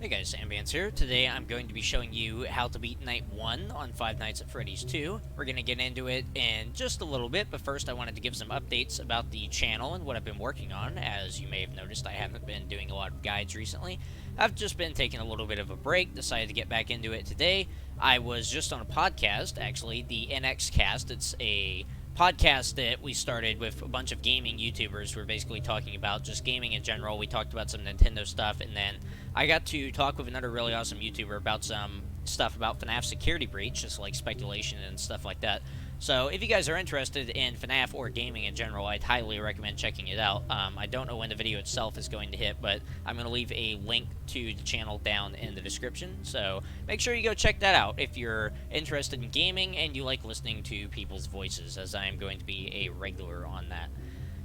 Hey guys, Ambience here. Today I'm going to be showing you how to beat Night 1 on Five Nights at Freddy's 2. We're going to get into it in just a little bit, but first I wanted to give some updates about the channel and what I've been working on. As you may have noticed, I haven't been doing a lot of guides recently. I've just been taking a little bit of a break, decided to get back into it today. I was just on a podcast, actually, the NX Cast. It's a podcast that we started with a bunch of gaming YouTubers. We're basically talking about just gaming in general. We talked about some Nintendo stuff, and then I got to talk with another really awesome YouTuber about some stuff about FNaF Security Breach, just like speculation and stuff like that. So if you guys are interested in FNaF or gaming in general, I'd highly recommend checking it out. I don't know when the video itself is going to hit, but I'm going to leave a link to the channel down in the description. So make sure you go check that out if you're interested in gaming and you like listening to people's voices, as I am going to be a regular on that.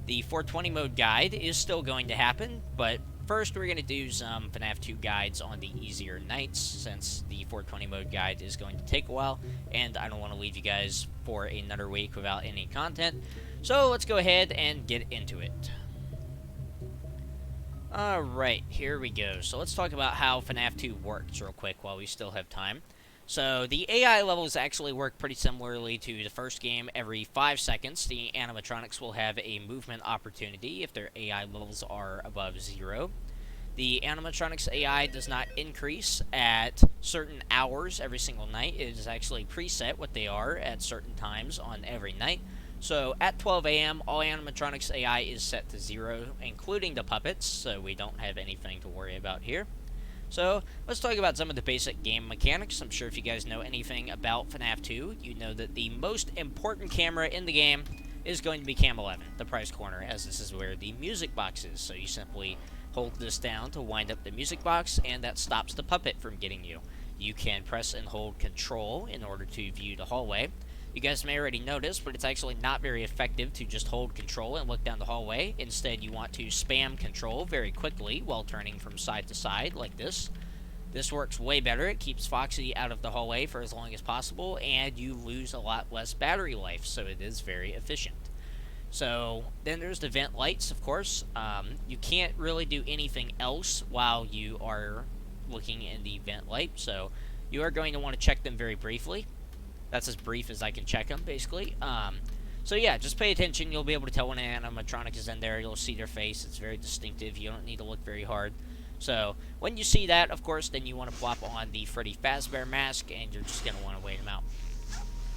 The 420 mode guide is still going to happen, but first we're going to do some FNAF 2 guides on the easier nights, since the 420 mode guide is going to take a while, and I don't want to leave you guys for another week without any content. So let's go ahead and get into it. Alright, here we go. So let's talk about how FNAF 2 works real quick while we still have time. So the AI levels actually work pretty similarly to the first game. Every 5 seconds, the animatronics will have a movement opportunity if their AI levels are above 0. The animatronics AI does not increase at certain hours every single night. It is actually preset what they are at certain times on every night. So at 12 a.m., all animatronics AI is set to 0, including the puppets, so we don't have anything to worry about here. So, let's talk about some of the basic game mechanics. I'm sure if you guys know anything about FNAF 2, you know that the most important camera in the game is going to be Cam 11, the prize corner, as this is where the music box is. So you simply hold this down to wind up the music box, and that stops the puppet from getting you. You can press and hold Control in order to view the hallway. You guys may already notice, but it's actually not very effective to just hold Control and look down the hallway. Instead, you want to spam Control very quickly while turning from side to side, like this. This works way better. It keeps Foxy out of the hallway for as long as possible, and you lose a lot less battery life, so it is very efficient. So, then there's the vent lights, of course. You can't really do anything else while you are looking in the vent light, so you are going to want to check them very briefly. That's as brief as I can check them, basically. So yeah, just pay attention. You'll be able to tell when an animatronic is in there. You'll see their face. It's very distinctive. You don't need to look very hard. So when you see that, of course, then you want to plop on the Freddy fazbear mask, and you're just going to want to wait them out.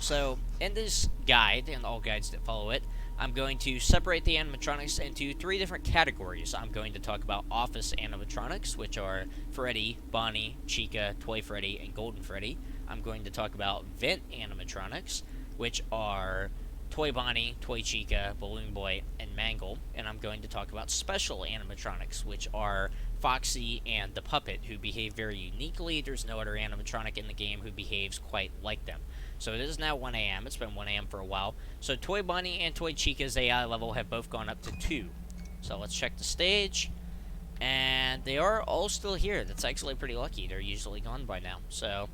So in this guide, and all guides that follow it, I'm going to separate the animatronics into 3 different categories. I'm going to talk about office animatronics, which are Freddy, Bonnie, Chica, Toy Freddy, and Golden Freddy. I'm going to talk about vent animatronics, which are Toy Bonnie, Toy Chica, Balloon Boy, and Mangle. And I'm going to talk about special animatronics, which are Foxy and the Puppet, who behave very uniquely. There's no other animatronic in the game who behaves quite like them. So it is now 1 a.m. It's been 1 a.m. for a while. So Toy Bonnie and Toy Chica's AI level have both gone up to 2. So let's check the stage. And they are all still here. That's actually pretty lucky. They're usually gone by now. So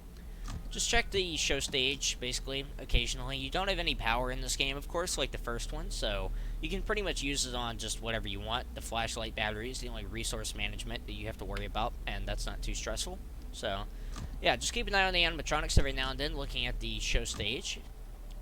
just check the show stage, basically, occasionally. You don't have any power in this game, of course, like the first one, so you can pretty much use it on just whatever you want. The flashlight battery is the only resource management that you have to worry about, and that's not too stressful. So, yeah, just keep an eye on the animatronics every now and then, looking at the show stage.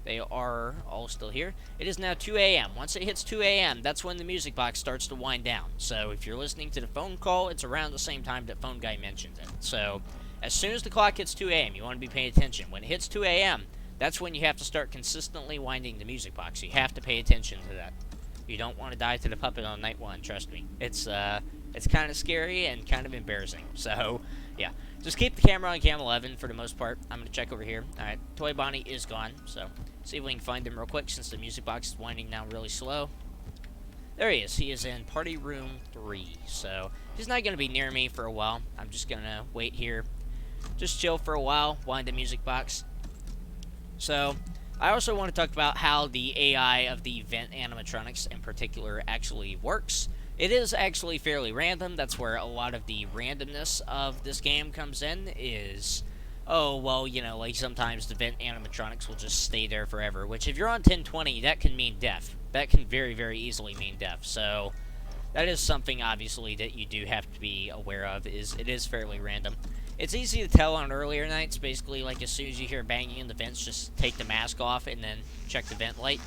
They are all still here. It is now 2 a.m. Once it hits 2 a.m., that's when the music box starts to wind down. So if you're listening to the phone call, it's around the same time that phone guy mentions it. So as soon as the clock hits 2 a.m., you want to be paying attention. When it hits 2 a.m., that's when you have to start consistently winding the music box. You have to pay attention to that. You don't want to die to the puppet on night 1, trust me. It's kind of scary and kind of embarrassing. So, yeah. Just keep the camera on Cam 11 for the most part. I'm going to check over here. Alright, Toy Bonnie is gone, so see if we can find him real quick since the music box is winding down really slow. There he is. He is in Party Room 3, so he's not going to be near me for a while. I'm just going to wait here. Just chill for a while, wind the music box. So, I also want to talk about how the AI of the vent animatronics in particular actually works. It is actually fairly random. That's where a lot of the randomness of this game comes in, is, oh, well, you know, like sometimes the vent animatronics will just stay there forever, which if you're on 1020, that can mean death. That can very, very easily mean death. So that is something obviously that you do have to be aware of. It is fairly random. It's easy to tell on earlier nights. Basically, like as soon as you hear banging in the vents, just take the mask off and then check the vent light.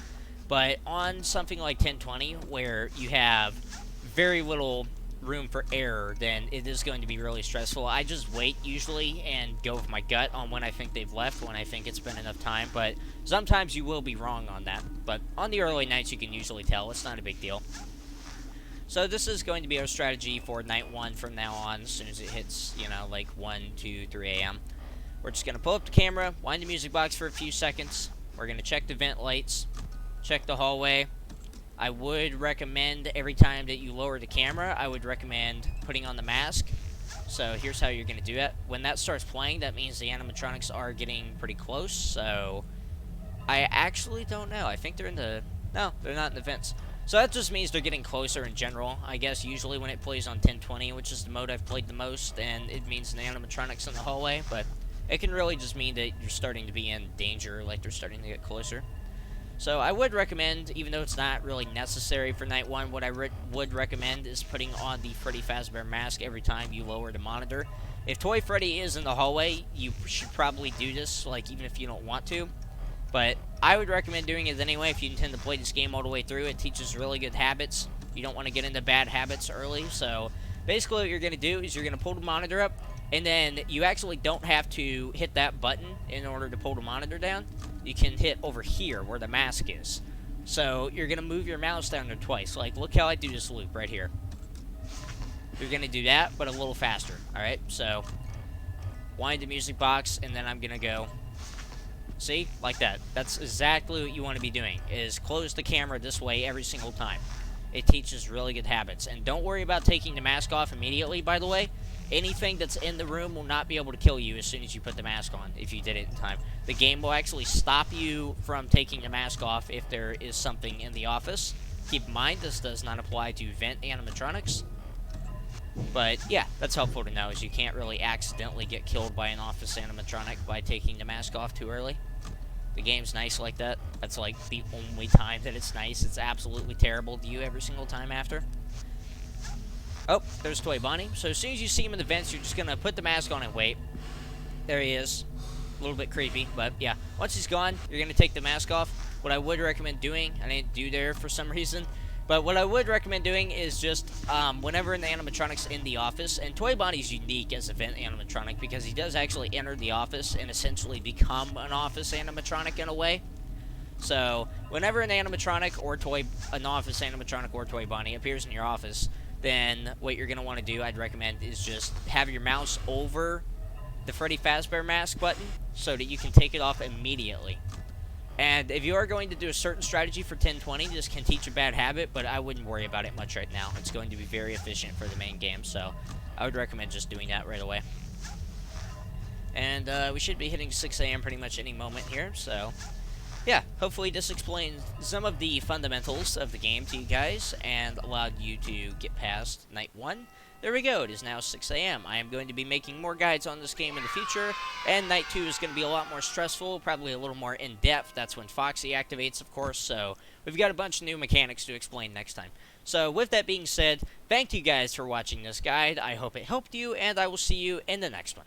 But on something like 1020, where you have very little room for error, then it is going to be really stressful. I just wait usually and go with my gut on when I think they've left, when I think it's been enough time. But sometimes you will be wrong on that. But on the early nights, you can usually tell. It's not a big deal. So this is going to be our strategy for night 1 from now on, as soon as it hits, you know, like 1, 2, 3 a.m. We're just going to pull up the camera, wind the music box for a few seconds. We're going to check the vent lights, check the hallway. I would recommend every time that you lower the camera, I would recommend putting on the mask. So here's how you're going to do it. When that starts playing, that means the animatronics are getting pretty close. So I actually don't know. I think they're in the... No, they're not in the vents. So that just means they're getting closer in general. I guess usually when it plays on 1020, which is the mode I've played the most, and it means the animatronics in the hallway, but it can really just mean that you're starting to be in danger, like they're starting to get closer. So I would recommend, even though it's not really necessary for night 1, what I would recommend is putting on the Freddy Fazbear mask every time you lower the monitor. If Toy Freddy is in the hallway, you should probably do this, like even if you don't want to. But I would recommend doing it anyway if you intend to play this game all the way through. It teaches really good habits. You don't want to get into bad habits early. So basically what you're going to do is you're going to pull the monitor up, and then you actually don't have to hit that button in order to pull the monitor down. You can hit over here where the mask is. So you're going to move your mouse down there twice. Like, look how I do this loop right here. You're going to do that, but a little faster. Alright, so wind the music box, and then I'm going to go... See? Like that. That's exactly what you want to be doing, is close the camera this way every single time. It teaches really good habits. And don't worry about taking the mask off immediately, by the way. Anything that's in the room will not be able to kill you as soon as you put the mask on, if you did it in time. The game will actually stop you from taking the mask off if there is something in the office. Keep in mind, this does not apply to vent animatronics. But, yeah, that's helpful to know, is you can't really accidentally get killed by an office animatronic by taking the mask off too early. The game's nice like that. That's, like, the only time that it's nice. It's absolutely terrible to you every single time after. Oh, there's Toy Bonnie. So as soon as you see him in the vents, you're just going to put the mask on and wait. There he is. A little bit creepy, but, yeah. Once he's gone, you're going to take the mask off. What I would recommend doing, I didn't do there for some reason, but what I would recommend doing is just, whenever an animatronic's in the office, and Toy Bonnie's unique as a vent animatronic because he does actually enter the office and essentially become an office animatronic in a way. So, whenever an animatronic or an office animatronic or Toy Bonnie appears in your office, then what you're going to want to do, I'd recommend, is just have your mouse over the Freddy Fazbear mask button so that you can take it off immediately. And if you are going to do a certain strategy for 1020, this can teach a bad habit, but I wouldn't worry about it much right now. It's going to be very efficient for the main game, so I would recommend just doing that right away. And we should be hitting 6 a.m. pretty much any moment here, so yeah, hopefully this explains some of the fundamentals of the game to you guys and allowed you to get past night 1. There we go, it is now 6 a.m. I am going to be making more guides on this game in the future, and night 2 is going to be a lot more stressful, probably a little more in-depth. That's when Foxy activates, of course, so we've got a bunch of new mechanics to explain next time. So with that being said, thank you guys for watching this guide. I hope it helped you, and I will see you in the next one.